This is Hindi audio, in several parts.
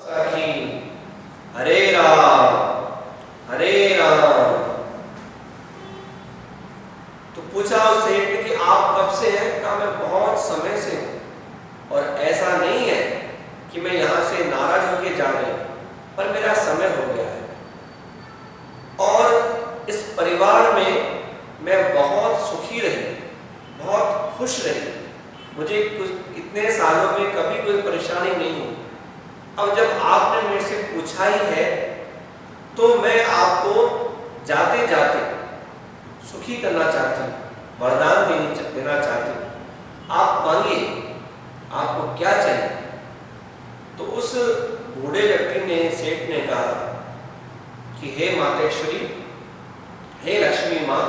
सखी हरे राम हरे राम। तो पूछा उस सेठ ने कि आप कब से हैं? कहा मैं बहुत समय से हूं और ऐसा नहीं है कि मैं यहां से नाराज होके जा रही हूं, पर मेरा समय हो गया है और इस परिवार में मैं बहुत सुखी रही, बहुत खुश रही, मुझे कुछ इतने सालों में कभी कोई परेशानी नहीं हुई। अब जब आपने मेरे से पूछा ही है तो मैं आपको जाते जाते सुखी करना चाहती हूँ, वरदान देना चाहती हूँ। आप मांगिए, आपको क्या चाहिए? तो उस बूढ़े व्यक्ति ने, सेठ ने कहा कि हे मातेश्वरी, हे लक्ष्मी माँ,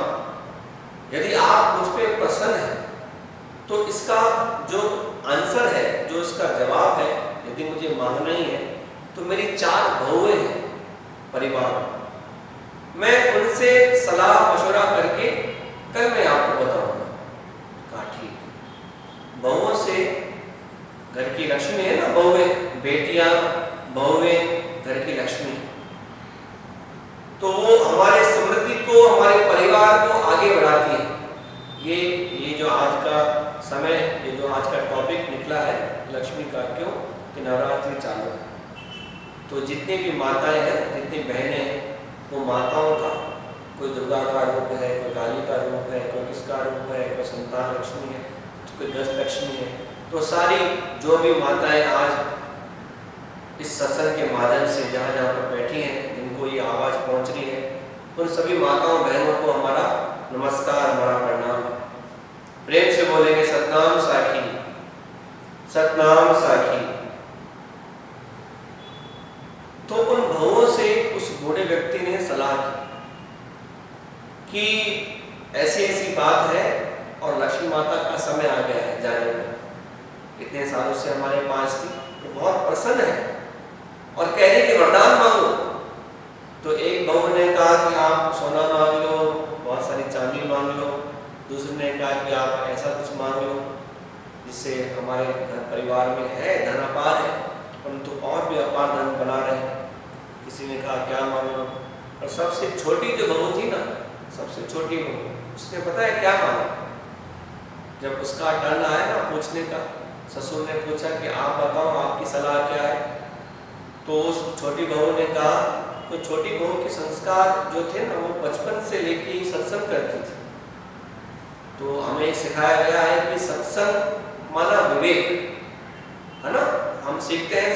यदि आप मुझ पे प्रसन्न हैं तो इसका जो आंसर है, जो इसका जवाब है, यदि मुझे मांगना ही है तो मेरी 4 बहुएं हैं परिवार, मैं उनसे सलाह मशवरा करके कल मैं आपको बताऊंगा। कहा ठीक है। बहुओं से, घर की लक्ष्मी है ना, बहुएं, बेटियां, बहुएं घर की लक्ष्मी, तो वो हमारे समृद्धि को, हमारे परिवार को आगे बढ़ाती है। ये जो आज का समय, ये जो आज का टॉपिक निकला है लक्ष्मी का, क्यों कि नवरात्रि चालू है, तो जितनी भी माताएं हैं, जितनी बहनें हैं, वो माताओं का, कोई दुर्गा का रूप है, कोई काली का रूप है, कोई किसका रूप है, कोई संतान लक्ष्मी है, कोई गज लक्ष्मी है, तो सारी जो भी माताएं आज इस सत्संग के माध्यम से जहाँ जहाँ पर बैठी हैं, जिनको ये आवाज़ पहुँच रही है, उन सभी माताओं बहनों को हमारा नमस्कार, हमारा प्रणाम। प्रेम से बोलेंगे सतनाम साखी, सतनाम साखी। तो उन बहुओं से उस बूढ़े व्यक्ति ने सलाह की कि ऐसी ऐसी बात है और लक्ष्मी माता का समय आ गया है जाने का, इतने सालों से हमारे पास थी, तो बहुत प्रसन्न है और कह रही कि वरदान मांगो। तो एक बहू ने कहा कि आप सोना मांग लो, बहुत सारी चांदी मांग लो। दूसरे ने कहा कि आप ऐसा कुछ मांग लो जिससे हमारे घर परिवार में है, धन अपार है, परंतु और भी अपार धन बना रहे। किसी ने कहा क्या मांग लो। और सबसे छोटी जो बहू थी ना, सबसे छोटी बहू, उसने पता है क्या मांगा? जब उसका टर्न आया ना पूछने का, ससुर ने पूछा कि आप बताओ आपकी सलाह क्या है? तो उस छोटी बहू ने कहा, तो छोटी बहू के संस्कार जो थे ना, वो बचपन से लेके ही सत्संग करती थी। तो हमें सिखाया गया है कि सत्संग माना विवेक है ना, हम सीखते हैं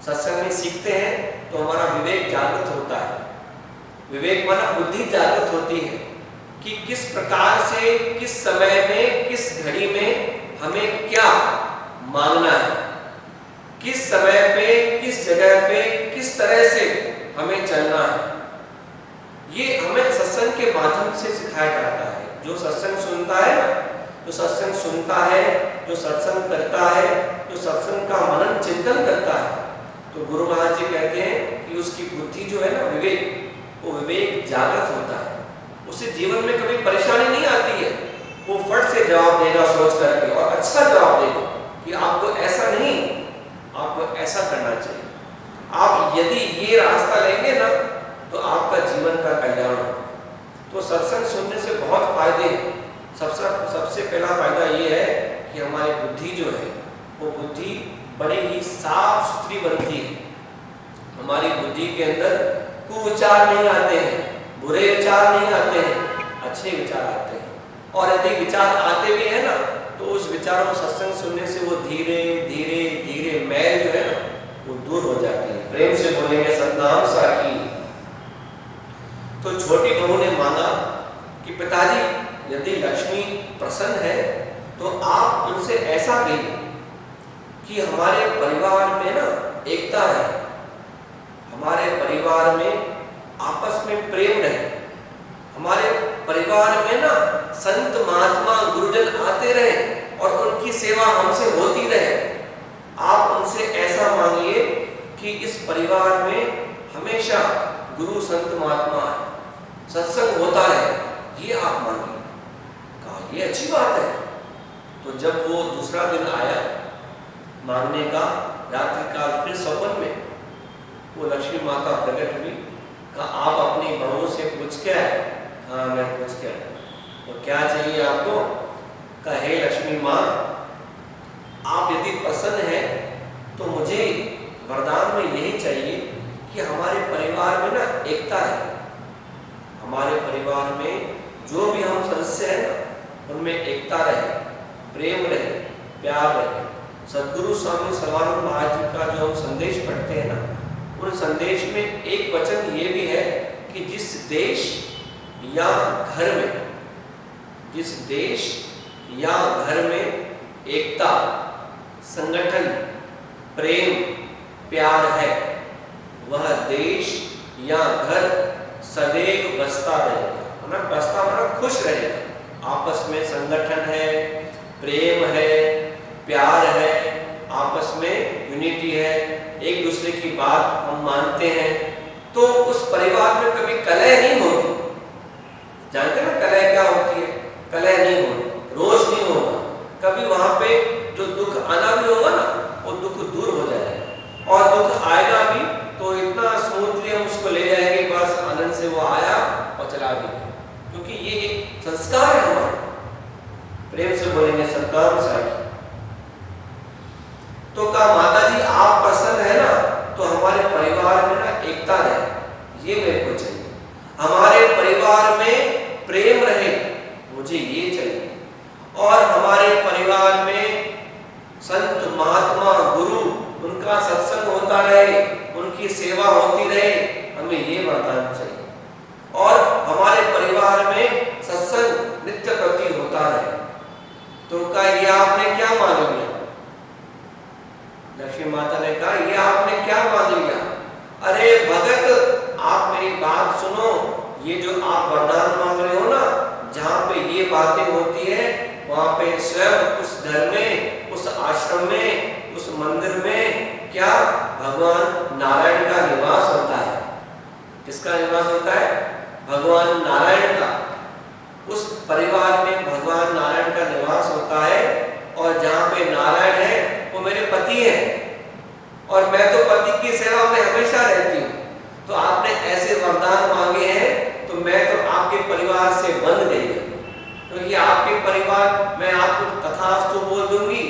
सत्संग में सीखते हैं तो हमारा विवेक जागृत होता है। विवेक माना बुद्धि जागृत होती है कि किस प्रकार से, किस समय में, किस घड़ी में हमें क्या मांगना है, किस समय पे, किस जगह पे, किस तरह से हमें चलना है। ये हमें सत्संग के माध्यम से सिखाया जाता है। जो सत्संग सुनता है ना, जो सत्संग सुनता है, जो सत्संग करता है, जो सत्संग का मनन चिंतन करता है, तो गुरु महाराज जी कहते हैं कि उसकी बुद्धि जो है ना, विवेक, वो विवेक जागृत होता है। उसे जीवन में कभी परेशानी नहीं आती है, वो फट से जवाब देगा सोच करके, और अच्छा जवाब देगा कि आपको ऐसा नहीं, आपको ऐसा करना चाहिए। आप यदि ये रास्ता लेंगे ना तो आपका जीवन का कल्याण हो। तो सत्संग सुनने से बहुत फायदे हैं। सबसे पहला फायदा ये है कि हमारी बुद्धि जो है, वो बुद्धि बड़ी ही साफ सुथरी बनती है। हमारी बुद्धि के अंदर कुविचार नहीं आते हैं, बुरे विचार नहीं आते हैं, अच्छे विचार आते हैं। और यदि विचार आते भी हैं ना, तो उस विचारों सत्संग सुनने से वो धीरे धीरे धीरे मैल जो है ना, वो दूर हो जाती है। प्रेम से बोलेंगे सतनाम साखी। तो छोटी बहू ने मांगा कि पिताजी, यदि लक्ष्मी प्रसन्न है तो आप उनसे ऐसा कहिए कि हमारे परिवार में ना एकता रहे, हमारे परिवार में आपस में प्रेम रहे, हमारे परिवार में ना संत महात्मा गुरुजन आते रहे और उनकी सेवा हमसे होती रहे। आप उनसे ऐसा मांगिए कि इस परिवार में हमेशा गुरु संत महात्मा आए, सत्संग होता रहे, ये आप मांगिए। कहा ये अच्छी बात है। तो जब वो दूसरा दिन आया मांगने का, रात्रि काल फिर स्वप्न में वो लक्ष्मी माता प्रकट हुई। कहा आप अपनी बहुओं से पूछ के आए? हाँ मैं पूछ के आया। तो क्या चाहिए आपको? कहा हे लक्ष्मी माँ, आप यदि प्रसन्न हैं तो मुझे वरदान में यही चाहिए कि हमारे परिवार में ना एकता है। हमारे परिवार में जो भी हम सदस्य हैं ना उनमें एकता रहे, प्रेम रहे, प्यार रहे। सद्गुरु स्वामी सर्वानंद महाराज जी का जो हम संदेश पढ़ते हैं ना, उन संदेश में एक वचन ये भी है कि जिस देश या घर में, जिस देश या घर में एकता, संगठन, प्रेम, प्यार है, वह देश या घर सदैव बसता रहेगा। ना बसता मतलब खुश रहेगा। आपस में संगठन है, प्रेम है, प्यार है, आपस में यूनिटी है, एक दूसरे की बात हम मानते हैं, तो उस परिवार में कभी कलह नहीं होगी। जानते ना कलह क्या होती है? कलह नहीं होगी, रोष नहीं होगा। कभी वहां पे जो दुख आना भी होगा ना, वो दुख दूर हो जाएगा। और दुख आएगा भी तो इतना स्मूथली हम उसको ले जाएंगे, बस आनंद से वो आया और चला भी गया। क्योंकि ये एक संस्कार है हमारे। प्रेम से बोलेंगे संस्कार साखी। तो कहा माता जी आप प्रसन्न है ना, तो हमारे परिवार में ना एकता रहे, ये मेरे को चाहिए। हमारे परिवार में प्रेम रहे, मुझे ये चाहिए। और हमारे परिवार में संत महात्मा गुरु उनका सत्संग होता रहे, उनकी सेवा होती रहे, हमें ये वरदान चाहिए। और हमारे परिवार में सत्संग नित्य प्रति होता रहे। तो कहा ये आपने क्या मांग लिया? लक्ष्मी माता ने कहा ये आपने क्या मांग लिया? अरे भगत आप मेरी बात सुनो, ये जो आप वरदान मांग रहे हो ना, जहाँ पे ये बातें होती है वहां पे स्वयं उस घर में, उस आश्रम में, उस मंदिर में क्या भगवान नारायण का निवास होता है। किसका निवास होता है? भगवान नारायण का। उस परिवार में भगवान नारायण का निवास होता है। और जहाँ पे नारायण है वो मेरे पति है, और मैं तो पति की सेवा में हमेशा रहती हूँ। तो आपने ऐसे वरदान मांगे हैं तो मैं तो आपके परिवार से बंध गई है। क्योंकि आपके परिवार, मैं आपको तथास्तु बोल दूंगी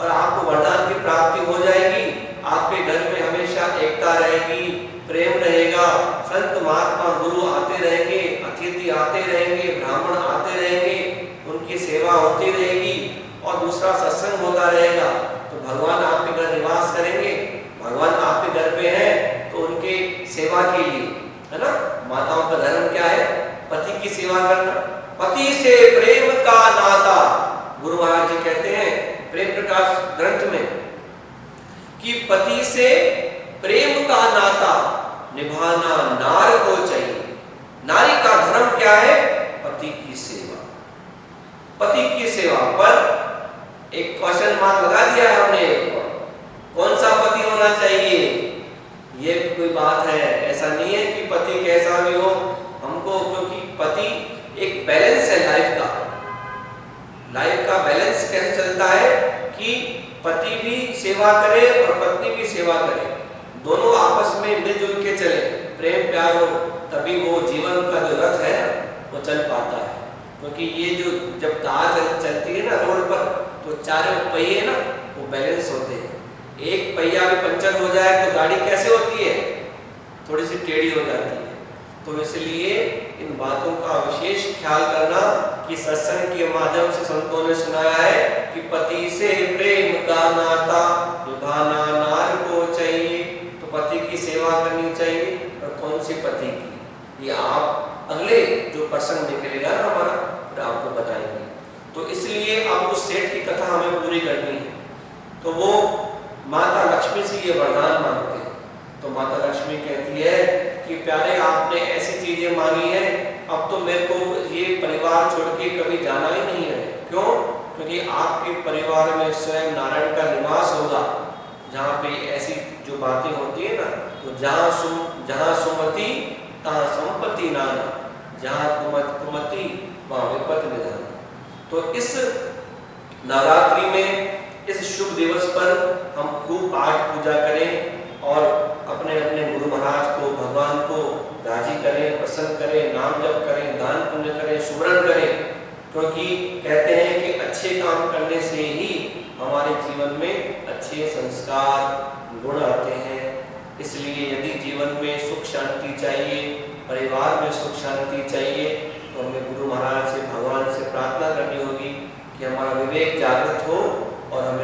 और आपको वरदान की प्राप्ति हो जाएगी। आपके घर में हमेशा एकता रहेगी, प्रेम रहेगा, संत महात्मा गुरु आते रहेंगे, अतिथि आते रहेंगे, ब्राह्मण आते रहेंगे, उनकी सेवा होती रहेगी और दूसरा सत्संग होता रहेगा। तो भगवान आपके घर निवास करेंगे। भगवान आपके घर पे हैं तो उनके सेवा के लिए, है ना, माताओं का धर्म क्या है? पति की सेवा करना। पति से प्रेम का नाता, गुरु महाराज जी कहते हैं प्रेम प्रकाश ग्रंथ में कि पति से प्रेम का नाता निभाना नार को चाहिए। नारी का धर्म क्या है? पति की सेवा। पति की सेवा पर एक क्वेश्चन मार्क लगा दिया है हमने। कौन सा पति होना चाहिए? ये कोई बात है, ऐसा नहीं है कि पति कैसा भी हो हमको, क्योंकि पति एक बैलेंस है लाइफ का। लाइफ का बैलेंस कैसे चलता है कि पति भी सेवा करे और पत्नी भी सेवा करे, दोनों आपस में मिलजुल के चले, प्रेम प्यार हो, तभी वो जीवन का जो रथ है वो चल पाता है। क्योंकि ये जो जब कार चलती है ना रोड पर, तो चारों पहिए ना वो बैलेंस होते हैं। एक पहिया भी पंचर हो जाए तो गाड़ी कैसे होती है? थोड़ी सी टेढ़ी हो जाती है। तो इसलिए इन बातों का विशेष ख्याल करना कि सत्संग के माध्यम से संतों ने सुनाया है कि पति से प्रेम का नाता निभाना नार को चाहिए। तो पति की सेवा करनी चाहिए। और कौन सी पति की, ये आप अगले जो प्रसंग निकलेगा ना हमारा, फिर आपको बताएंगे। तो इसलिए अब उस सेठ की कथा हमें पूरी करनी है। तो वो माता लक्ष्मी से ये वरदान मांगते हैं। तो माता लक्ष्मी कहती है कि प्यारे आपने ऐसी चीजें मांगी हैं, अब तो मेरे को ये परिवार छोड़ के कभी जाना ही नहीं है। क्यों? क्योंकि आपके परिवार में स्वयं नारायण का निवास होगा। जहाँ पे ऐसी जो बातें होती है ना, तो जहाँ सुमति तहाँ संपत्ति नाना, जहाँ कुमति वहाँ विपत्ति निधान। तो इस नवरात्रि में, इस शुभ दिवस पर हम खूब पाठ पूजा करें और अपने अपने गुरु महाराज को, भगवान को राजी करें, प्रसन्न करें, नाम जप करें, दान पुण्य करें, सुमरन करें, क्योंकि कहते हैं कि अच्छे काम करने से ही हमारे जीवन में अच्छे संस्कार गुण आते हैं। इसलिए यदि जीवन में सुख शांति चाहिए, परिवार में सुख शांति चाहिए, तो हमें गुरु महाराज से, भगवान से प्रार्थना करनी होगी कि हमारा विवेक जागृत हो और हमें